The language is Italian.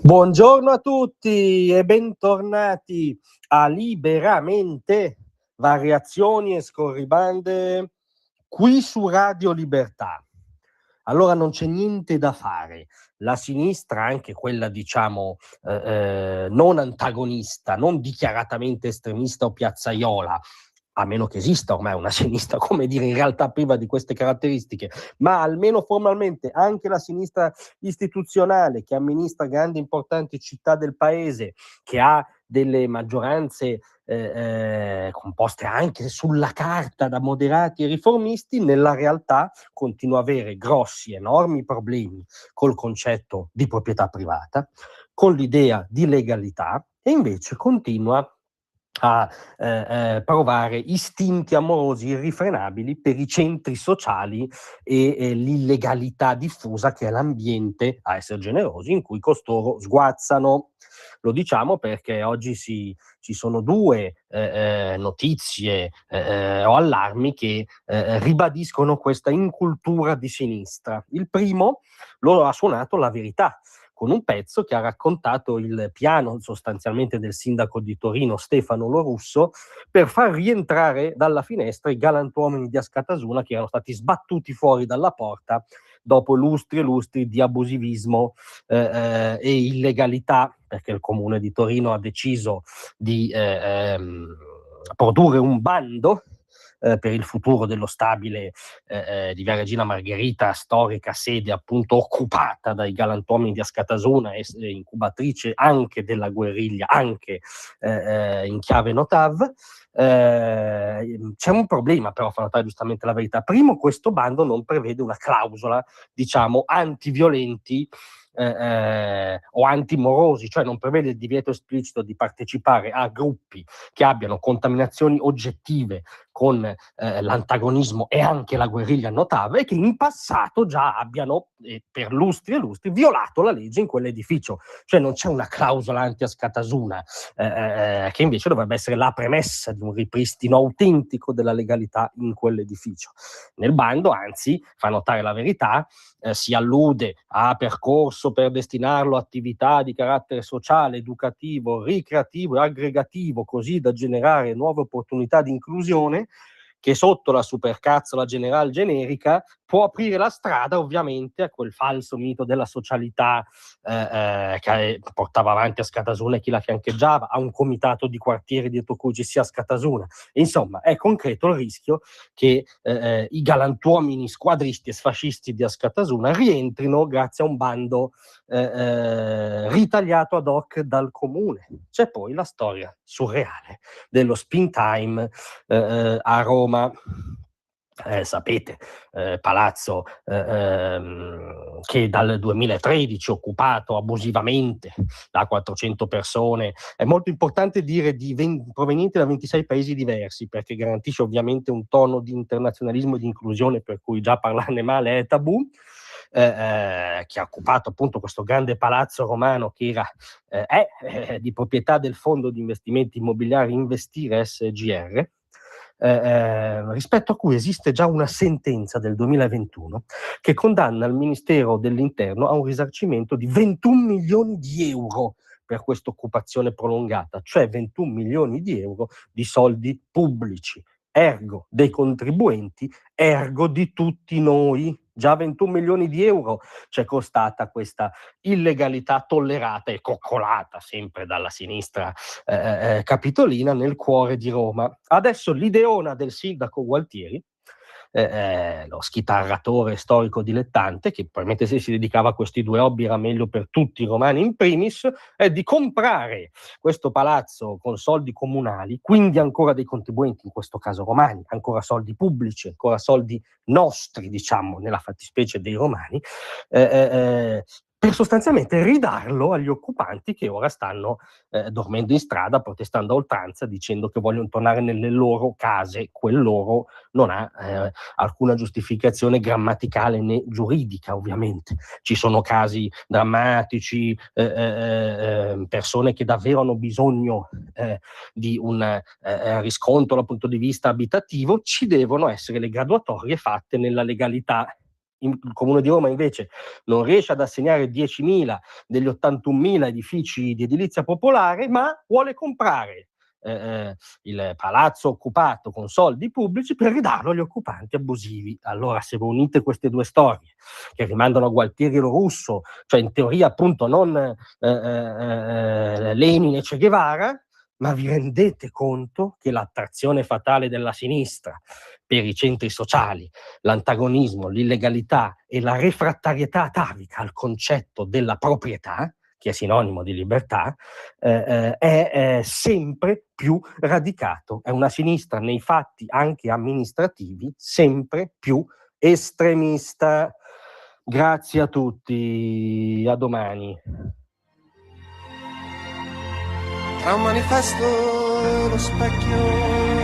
Buongiorno a tutti e bentornati a Liberamente, variazioni e scorribande qui su Radio Libertà. Allora non c'è niente da fare. La sinistra, anche quella diciamo non antagonista, non dichiaratamente estremista o piazzaiola, a meno che esista ormai una sinistra, come dire, in realtà priva di queste caratteristiche, ma almeno formalmente anche la sinistra istituzionale che amministra grandi importanti città del paese, che ha delle maggioranze composte anche sulla carta da moderati e riformisti, nella realtà continua a avere grossi, enormi problemi col concetto di proprietà privata, con l'idea di legalità, e invece continua a provare istinti amorosi irrefrenabili per i centri sociali e l'illegalità diffusa che è l'ambiente, a essere generosi, in cui costoro sguazzano. Lo diciamo perché oggi ci sono due notizie o allarmi che ribadiscono questa incultura di sinistra. Il primo lo ha suonato La Verità, con un pezzo che ha raccontato il piano sostanzialmente del sindaco di Torino Stefano Lorusso per far rientrare dalla finestra i galantuomini di Askatasuna che erano stati sbattuti fuori dalla porta dopo lustri e lustri di abusivismo e illegalità, perché il comune di Torino ha deciso di produrre un bando per il futuro dello stabile di Via Regina Margherita, storica sede appunto occupata dai galantuomini di Askatasuna e incubatrice anche della guerriglia, anche in chiave Notav. C'è un problema però, fa notare giustamente La Verità. Primo, questo bando non prevede una clausola, diciamo, antiviolenti o antimorosi, cioè non prevede il divieto esplicito di partecipare a gruppi che abbiano contaminazioni oggettive con l'antagonismo e anche la guerriglia Notav, e che in passato già abbiano per lustri e lustri violato la legge in quell'edificio. Cioè non c'è una clausola anti-Askatasuna che invece dovrebbe essere la premessa di un ripristino autentico della legalità in quell'edificio. Nel bando, anzi, fa notare La Verità, si allude a percorso per destinarlo a attività di carattere sociale, educativo, ricreativo e aggregativo, così da generare nuove opportunità di inclusione, che sotto la supercazzola general generica può aprire la strada ovviamente a quel falso mito della socialità che portava avanti Askatasuna e chi la fiancheggiava, a un comitato di quartiere dietro cui ci sia Askatasuna. Insomma, è concreto il rischio che i galantuomini squadristi e fascisti di Askatasuna rientrino grazie a un bando ritagliato ad hoc dal comune. C'è poi la storia surreale dello spin time a Roma. Sapete, palazzo che dal 2013 occupato abusivamente da 400 persone. È molto importante dire provenienti da 26 paesi diversi, perché garantisce ovviamente un tono di internazionalismo e di inclusione per cui già parlarne male è tabù. Che ha occupato appunto questo grande palazzo romano che è di proprietà del fondo di investimenti immobiliari Investire SGR, rispetto a cui esiste già una sentenza del 2021 che condanna il Ministero dell'Interno a un risarcimento di 21 milioni di euro per questa occupazione prolungata, cioè 21 milioni di euro di soldi pubblici, ergo dei contribuenti, ergo di tutti noi. Già 21 milioni di euro ci è costata questa illegalità tollerata e coccolata sempre dalla sinistra capitolina nel cuore di Roma. Adesso l'ideona del sindaco Gualtieri, lo schitarratore storico dilettante, che probabilmente se si dedicava a questi due hobby era meglio per tutti i romani in primis, è di comprare questo palazzo con soldi comunali, quindi ancora dei contribuenti, in questo caso romani, ancora soldi pubblici, ancora soldi nostri, diciamo, nella fattispecie dei romani, per sostanzialmente ridarlo agli occupanti che ora stanno dormendo in strada, protestando a oltranza, dicendo che vogliono tornare nelle loro case. Quel loro non ha alcuna giustificazione grammaticale né giuridica, ovviamente. Ci sono casi drammatici, persone che davvero hanno bisogno di un riscontro dal punto di vista abitativo. Ci devono essere le graduatorie fatte nella legalità. il Comune di Roma invece non riesce ad assegnare 10.000 degli 81.000 edifici di edilizia popolare, ma vuole comprare il palazzo occupato con soldi pubblici per ridarlo agli occupanti abusivi. Allora, se voi unite queste due storie che rimandano a Gualtieri Lo Russo, cioè in teoria appunto non Lenin e Che Guevara, ma vi rendete conto che l'attrazione fatale della sinistra per i centri sociali, l'antagonismo, l'illegalità e la refrattarietà atavica al concetto della proprietà, che è sinonimo di libertà, è sempre più radicato. È una sinistra nei fatti anche amministrativi sempre più estremista. Grazie a tutti, a domani. Tra un manifesto e lo specchio